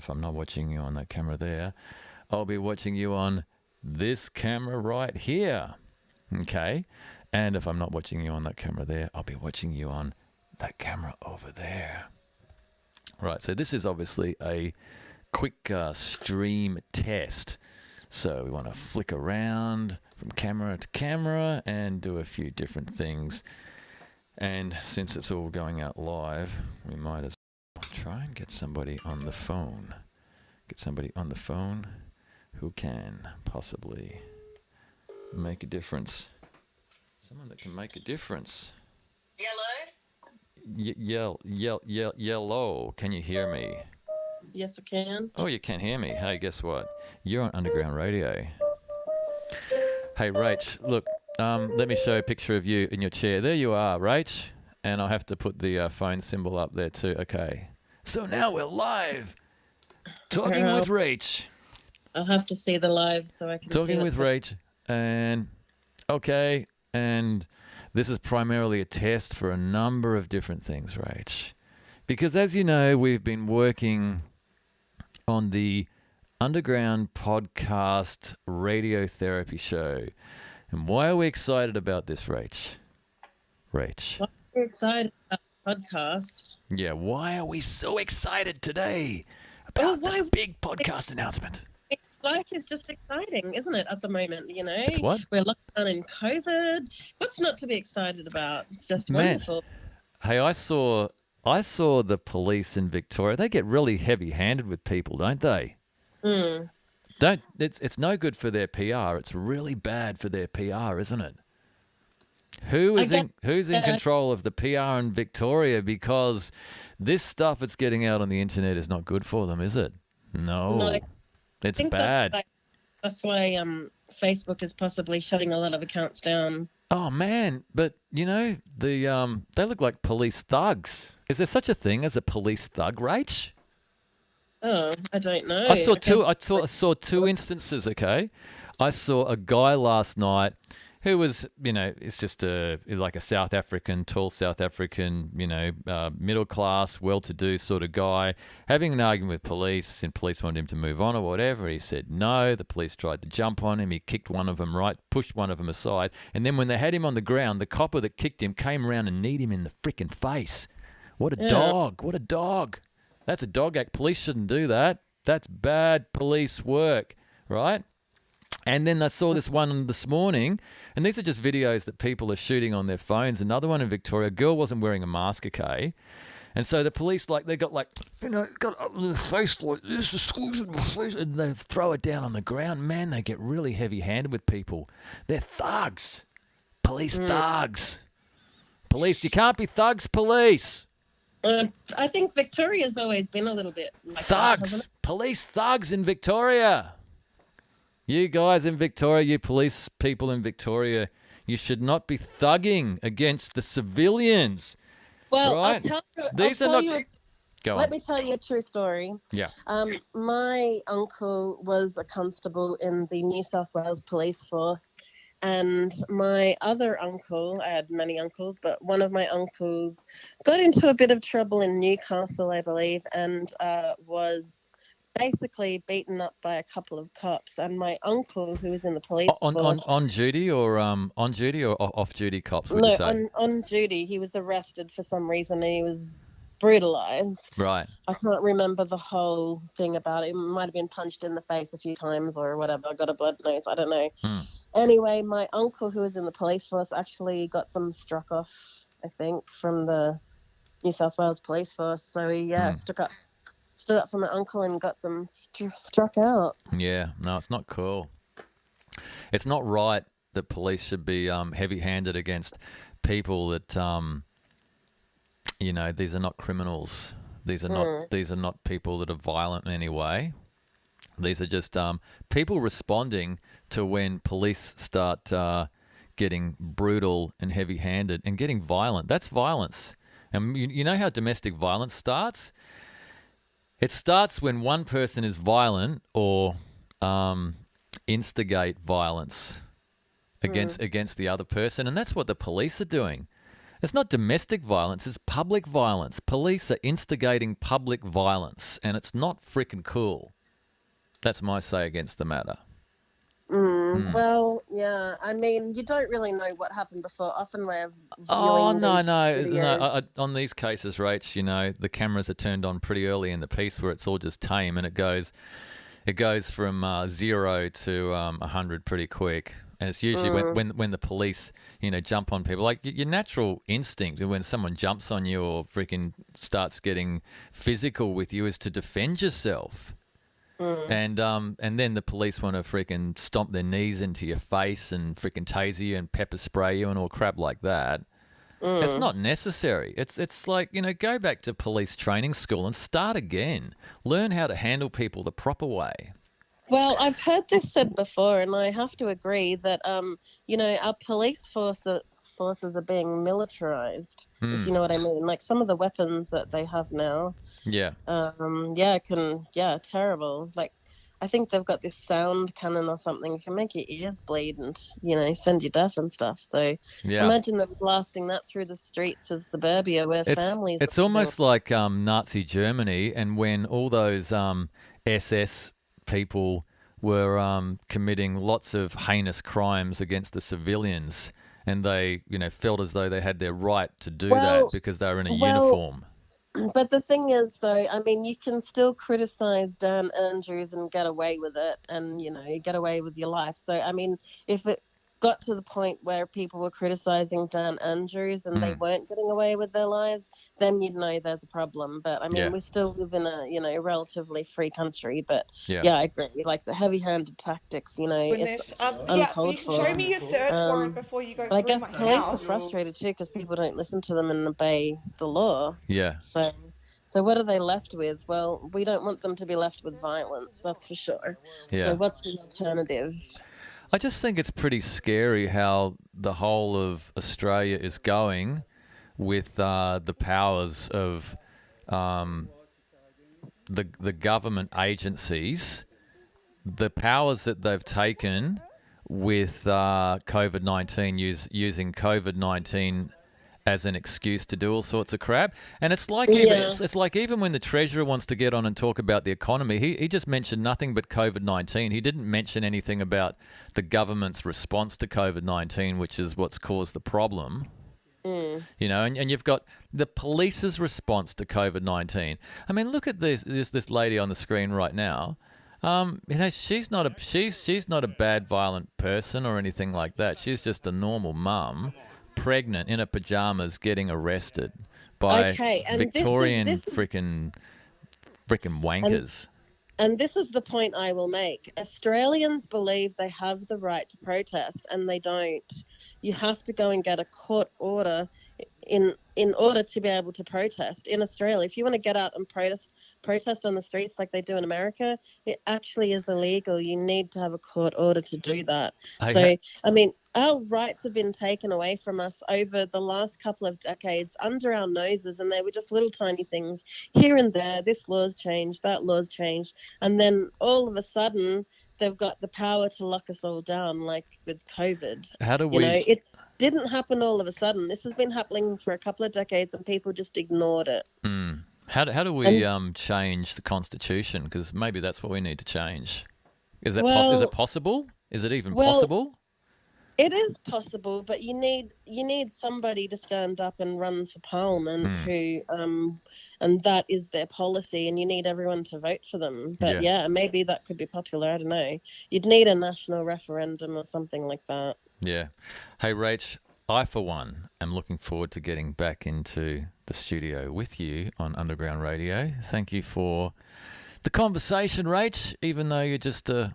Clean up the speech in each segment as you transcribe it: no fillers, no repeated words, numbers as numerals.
if I'm not watching you on that camera there, I'll be watching you on this camera right here. Okay? And if I'm not watching you on that camera there, I'll be watching you on that camera over there. Right, so this is obviously a quick stream test. So we want to flick around from camera to camera and do a few different things. And since it's all going out live, we might as well try and get somebody on the phone. Get somebody on the phone who can possibly make a difference. Someone that can make a difference. Yellow. Can you hear me? Yes, I can. Oh, you can hear me. Hey, guess what? You're on Underground Radio. Hey, Rach, look, let me show a picture of you in your chair. There you are, Rach. And I'll have to put the phone symbol up there too. Okay. So now we're live. Talking with Rach. I'll have to see the live so I can Talking see with Rach. And, okay, and this is primarily a test for a number of different things, Rach. Because as you know, we've been working on the Underground Podcast Radiotherapy Show. And why are we excited about this, Rach? Rach. Why are you excited about the podcast? Yeah, why are we so excited today about the big podcast announcement? Life is just exciting, isn't it, at the moment, you know? It's what? We're locked down in COVID. What's not to be excited about? It's just wonderful. Hey, I saw the police in Victoria. They get really heavy-handed with people, don't they? Mm. It's no good for their PR. It's really bad for their PR, isn't it? Who's in control of the PR in Victoria? Because this stuff that's getting out on the internet is not good for them, is it? No, it's bad. That's why Facebook is possibly shutting a lot of accounts down. Oh man, but you know they look like police thugs. Is there such a thing as a police thug, Rach? Oh, I don't know. I saw two instances. Okay, I saw a guy last night who was, you know, it's just like a South African, tall South African, you know, middle class, well-to-do sort of guy, having an argument with police, and police wanted him to move on or whatever. He said no. The police tried to jump on him. He kicked one of them pushed one of them aside, and then when they had him on the ground, the copper that kicked him came around and kneed him in the freaking face. What a dog! What a dog! That's a dog act. Police shouldn't do that. That's bad police work, right? And then I saw this one this morning, and these are just videos that people are shooting on their phones. Another one in Victoria, a girl wasn't wearing a mask, okay? And so the police, they got got up in the face like this, and they throw it down on the ground. Man, they get really heavy-handed with people. They're thugs. Police thugs. Police, you can't be thugs, police. I think Victoria's always been a little bit like thugs. Police thugs in Victoria. You guys in Victoria, you police people in Victoria, you should not be thugging against the civilians. Well, right? Let me tell you a true story. Yeah. My uncle was a constable in the New South Wales Police Force, and my other uncle, I had many uncles, but one of my uncles got into a bit of trouble in Newcastle, I believe, and was basically beaten up by a couple of cops. And my uncle, who was in the police force, on duty or off duty cops, would you say? on duty. He was arrested for some reason and he was brutalized. Right. I can't remember the whole thing about it. It might have been punched in the face a few times or whatever. I got a blood nose. I don't know. Anyway, my uncle, who was in the police force, actually got them struck off, I think, from the New South Wales Police Force. So he stood up for my uncle and got them struck out. Yeah, no, it's not cool. It's not right that police should be heavy-handed against people that, you know, these are not criminals. These are not people that are violent in any way. These are just people responding to when police start getting brutal and heavy-handed and getting violent. That's violence. And you know how domestic violence starts? It starts when one person is violent or instigate violence against the other person, and that's what the police are doing. It's not domestic violence, it's public violence. Police are instigating public violence, and it's not freaking cool. That's my say against the matter. Well, yeah. I mean, you don't really know what happened before. Often we're Oh, viewing no, these no, no. videos. On these cases, Rach, you know, the cameras are turned on pretty early in the piece where it's all just tame, and it goes from 0 to 100 pretty quick. And it's usually when the police, you know, jump on people, like your natural instinct when someone jumps on you or freaking starts getting physical with you is to defend yourself. And then the police want to freaking stomp their knees into your face and freaking taser you and pepper spray you and all crap like that. It's not necessary. It's like, you know, go back to police training school and start again. Learn how to handle people the proper way. Well, I've heard this said before, and I have to agree that, you know, our police forces are being militarized, if you know what I mean. Like some of the weapons that they have now, Yeah. terrible. Like, I think they've got this sound cannon or something. It can make your ears bleed and, you know, send you deaf and stuff. So Yeah. imagine them blasting that through the streets of suburbia where families. It's almost like Nazi Germany, and when all those SS people were committing lots of heinous crimes against the civilians, and they, you know, felt as though they had their right to do that because they were in a uniform. But the thing is, though, I mean, you can still criticize Dan Andrews and get away with it, and, you know, get away with your life. So, I mean, if it got to the point where people were criticizing Dan Andrews and they weren't getting away with their lives, then you'd know there's a problem. But I mean, we still live in a, you know, relatively free country. But yeah, I agree. Like the heavy-handed tactics, you know, it's uncalled for. Show me your search warrant before you go through I guess my police house. are frustrated too because people don't listen to them and obey the law. Yeah. So what are they left with? Well, we don't want them to be left with violence, that's for sure. Yeah. So what's the alternative? I just think it's pretty scary how the whole of Australia is going with the powers of the government agencies, the powers that they've taken with COVID-19, using COVID-19 as an excuse to do all sorts of crap. And it's like it's like even when the Treasurer wants to get on and talk about the economy, he just mentioned nothing but COVID-19. He didn't mention anything about the government's response to COVID-19, which is what's caused the problem. You know, and you've got the police's response to COVID-19. I mean, look at this lady on the screen right now. You know, she's not a bad, violent person or anything like that. She's just a normal mum, pregnant in her pajamas, getting arrested by Victorian freaking wankers. And this is the point I will make. Australians believe they have the right to protest, and they don't. You have to go and get a court order in order to be able to protest in Australia. If you want to get out and protest on the streets like they do in America, it actually is illegal. You need to have a court order to do that. I mean, our rights have been taken away from us over the last couple of decades under our noses, and they were just little tiny things here and there. This law's changed, that law's changed, and then all of a sudden they've got the power to lock us all down, like with COVID. How do we? You know, it didn't happen all of a sudden. This has been happening for a couple of decades, and people just ignored it. How do we change the Constitution? Because maybe that's what we need to change. Is that is it possible? Is it even possible? It is possible, but you need somebody to stand up and run for Parliament who, and that is their policy, and you need everyone to vote for them. But yeah, maybe that could be popular. I don't know. You'd need a national referendum or something like that. Yeah. Hey, Rach, I, for one, am looking forward to getting back into the studio with you on Underground Radio. Thank you for the conversation, Rach, even though you're just an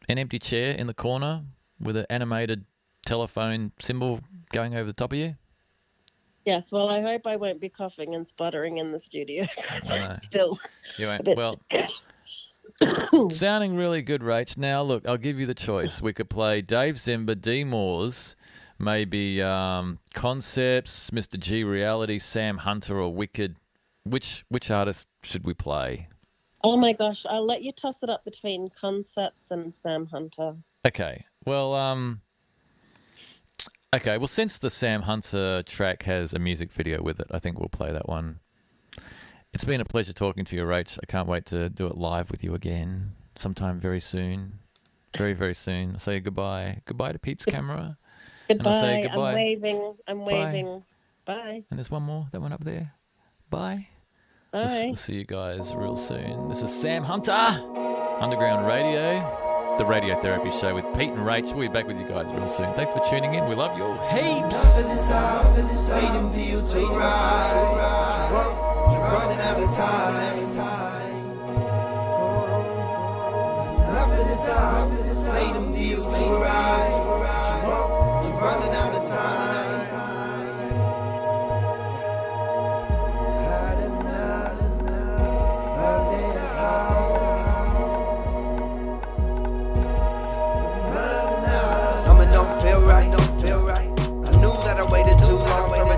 empty chair in the corner with an animated telephone symbol going over the top of you. Yes, well, I hope I won't be coughing and sputtering in the studio. Still. You won't. Well, sounding really good, Rach. Now, look, I'll give you the choice. We could play Dave Zimba, D. Moores, maybe Concepts, Mr. G Reality, Sam Hunter, or Wicked. Which artist should we play? Oh, my gosh. I'll let you toss it up between Concepts and Sam Hunter. Okay. Well, Okay, well, since the Sam Hunter track has a music video with it, I think we'll play that one. It's been a pleasure talking to you, Rach. I can't wait to do it live with you again sometime very soon. Very, very soon. I'll say goodbye. Goodbye to Pete's camera. And I'll say Goodbye. goodbye. I'm waving. Bye. And there's one more. That one up there. Bye. Bye. We'll see you guys real soon. This is Sam Hunter, Underground Radio, the Radiotherapy Show with Pete and Rach. We'll be back with you guys real soon. Thanks for tuning in. We love you all heaps. Running out of time. Love it is out, made them feel too